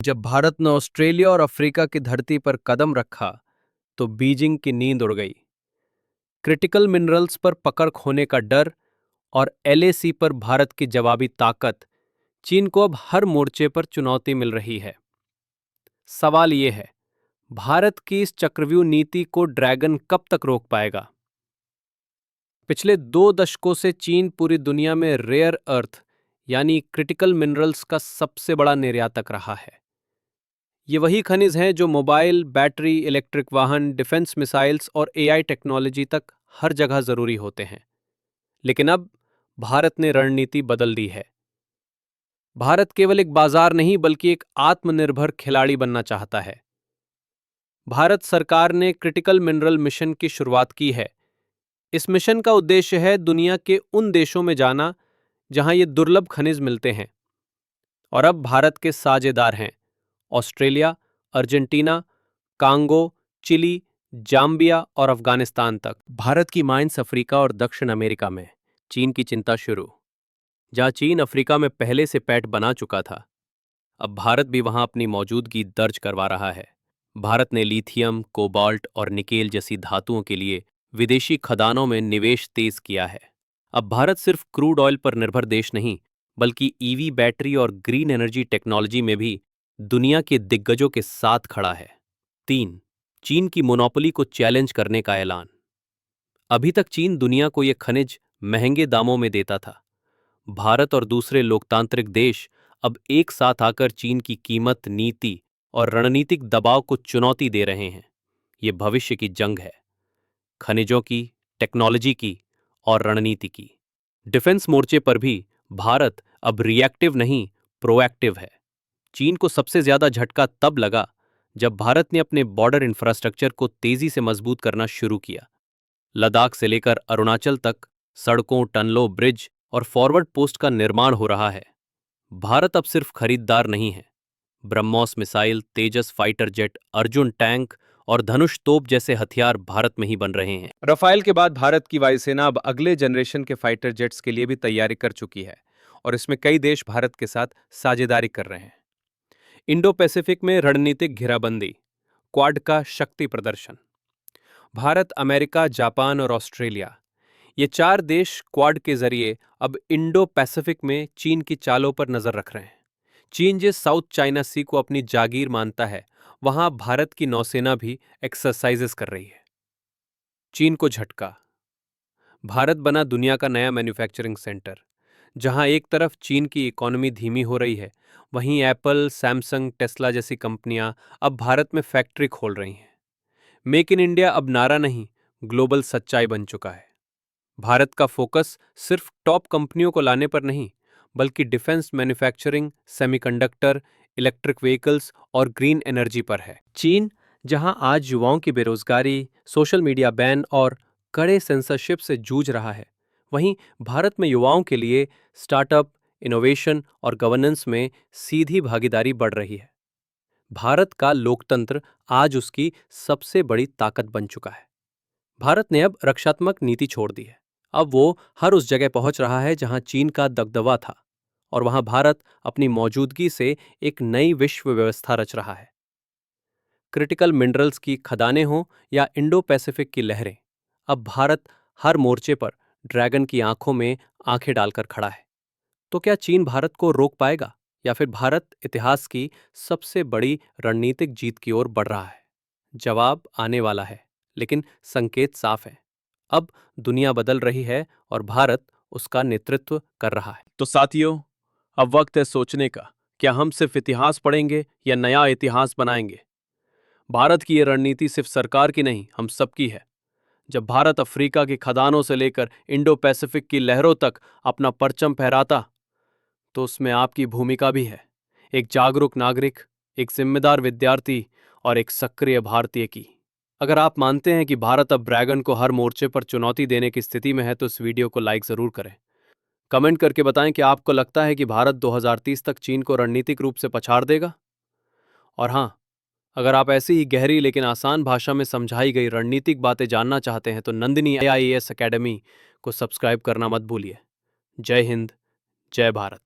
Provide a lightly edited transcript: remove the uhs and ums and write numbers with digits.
जब भारत ने ऑस्ट्रेलिया और अफ्रीका की धरती पर कदम रखा तो बीजिंग की नींद उड़ गई। क्रिटिकल मिनरल्स पर पकड़ खोने का डर और एलएसी पर भारत की जवाबी ताकत, चीन को अब हर मोर्चे पर चुनौती मिल रही है। सवाल ये है, भारत की इस चक्रव्यूह नीति को ड्रैगन कब तक रोक पाएगा? पिछले 2 दशकों से चीन पूरी दुनिया में रेयर अर्थ यानी क्रिटिकल मिनरल्स का सबसे बड़ा निर्यातक रहा है। ये वही खनिज हैं जो मोबाइल, बैटरी, इलेक्ट्रिक वाहन, डिफेंस मिसाइल्स और एआई टेक्नोलॉजी तक हर जगह जरूरी होते हैं। लेकिन अब भारत ने रणनीति बदल दी है। भारत केवल एक बाजार नहीं बल्कि एक आत्मनिर्भर खिलाड़ी बनना चाहता है। भारत सरकार ने क्रिटिकल मिनरल मिशन की शुरुआत की है। इस मिशन का उद्देश्य है दुनिया के उन देशों में जाना जहां ये दुर्लभ खनिज मिलते हैं। और अब भारत के साझेदार हैं Australia, Argentina, Congo, Chile, Zambia और अफगानिस्तान तक। भारत की माइंस अफ्रीका और दक्षिण अमेरिका में चीन की चिंता शुरू। जहां चीन अफ्रीका में पहले से पैठ बना चुका था, अब भारत भी वहां अपनी मौजूदगी दर्ज करवा रहा है। भारत ने लिथियम, कोबाल्ट और निकेल जैसी धातुओं के लिए विदेशी खदानों में निवेश तेज किया है। अब भारत सिर्फ क्रूड ऑयल पर निर्भर देश नहीं, बल्कि ईवी बैटरी और ग्रीन एनर्जी टेक्नोलॉजी में भी दुनिया के दिग्गजों के साथ खड़ा है। 3. चीन की मोनोपोली को चैलेंज करने का ऐलान। अभी तक चीन दुनिया को ये खनिज महंगे दामों में देता था। भारत और दूसरे लोकतांत्रिक देश अब एक साथ आकर चीन की कीमत, नीति और रणनीतिक दबाव को चुनौती दे रहे हैं। ये भविष्य की जंग है, खनिजों की, टेक्नोलॉजी की और रणनीति की। डिफेंस मोर्चे पर भी भारत अब रिएक्टिव नहीं, प्रोएक्टिव है। चीन को सबसे ज्यादा झटका तब लगा जब भारत ने अपने बॉर्डर इंफ्रास्ट्रक्चर को तेजी से मजबूत करना शुरू किया। लद्दाख से लेकर अरुणाचल तक सड़कों, टनलों, ब्रिज और फॉरवर्ड पोस्ट का निर्माण हो रहा है। भारत अब सिर्फ खरीदार नहीं है। ब्रह्मोस मिसाइल, तेजस फाइटर जेट, अर्जुन टैंक और धनुष तोप जैसे हथियार भारत में ही बन रहे हैं। रफाल के बाद भारत की वायुसेना अब अगले जनरेशन के फाइटर जेट्स के लिए भी तैयारी कर चुकी है और इसमें कई देश भारत के साथ साझेदारी कर रहे हैं। इंडो पैसिफिक में रणनीतिक घेराबंदी, क्वाड का शक्ति प्रदर्शन। भारत, अमेरिका, जापान और ऑस्ट्रेलिया, ये 4 देश क्वाड के जरिए अब इंडो पैसिफिक में चीन की चालों पर नजर रख रहे हैं। चीन जिस साउथ चाइना सी को अपनी जागीर मानता है, वहां भारत की नौसेना भी एक्सरसाइजेस कर रही है। चीन को झटका। भारत बना दुनिया का नया मैन्युफैक्चरिंग सेंटर। जहां एक तरफ चीन की इकोनॉमी धीमी हो रही है, वहीं एप्पल, सैमसंग, टेस्ला जैसी कंपनियां अब भारत में फैक्ट्री खोल रही हैं। मेक इन इंडिया अब नारा नहीं, ग्लोबल सच्चाई बन चुका है। भारत का फोकस सिर्फ टॉप कंपनियों को लाने पर नहीं, बल्कि defence manufacturing, semiconductor, electric vehicles और ग्रीन एनर्जी पर है। चीन जहां आज युवाओं की बेरोजगारी, सोशल मीडिया बैन और कड़े सेंसरशिप से जूझ रहा है, वहीं भारत में युवाओं के लिए स्टार्टअप, इनोवेशन और गवर्नेंस में सीधी भागीदारी बढ़ रही है। भारत का लोकतंत्र आज उसकी सबसे बड़ी ताकत बन चुका है। भारत ने अब रक्षात्मक नीति छोड़ दी है। अब वो हर उस जगह पहुंच रहा है जहां चीन का दबदबा था, और वहां भारत अपनी मौजूदगी से एक नई विश्व व्यवस्था रच रहा है। क्रिटिकल मिनरल्स की खदानें हों या इंडो पैसिफिक की लहरें, अब भारत हर मोर्चे पर ड्रैगन की आंखों में आंखें डालकर खड़ा है। तो क्या चीन भारत को रोक पाएगा, या फिर भारत इतिहास की सबसे बड़ी रणनीतिक जीत की ओर बढ़ रहा है? जवाब आने वाला है, लेकिन संकेत साफ है। अब दुनिया बदल रही है और भारत उसका नेतृत्व कर रहा है। तो साथियों, अब वक्त है सोचने का, क्या हम सिर्फ इतिहास पढ़ेंगे या नया इतिहास बनाएंगे? भारत की ये रणनीति सिर्फ सरकार की नहीं, हम सबकी है। जब भारत अफ्रीका की खदानों से लेकर इंडो पैसिफिक की लहरों तक अपना परचम फहराता, तो उसमें आपकी भूमिका भी है, एक जागरूक नागरिक, एक जिम्मेदार विद्यार्थी और एक सक्रिय भारतीय की। अगर आप मानते हैं कि भारत अब ड्रैगन को हर मोर्चे पर चुनौती देने की स्थिति में है, तो इस वीडियो को लाइक जरूर करें। कमेंट करके बताएं कि आपको लगता है कि भारत 2030 तक चीन को रणनीतिक रूप से पछाड़ देगा। और हाँ, अगर आप ऐसी ही गहरी लेकिन आसान भाषा में समझाई गई रणनीतिक बातें जानना चाहते हैं, तो नंदिनी IAS अकेडमी को सब्सक्राइब करना मत भूलिए। जय हिंद, जय भारत।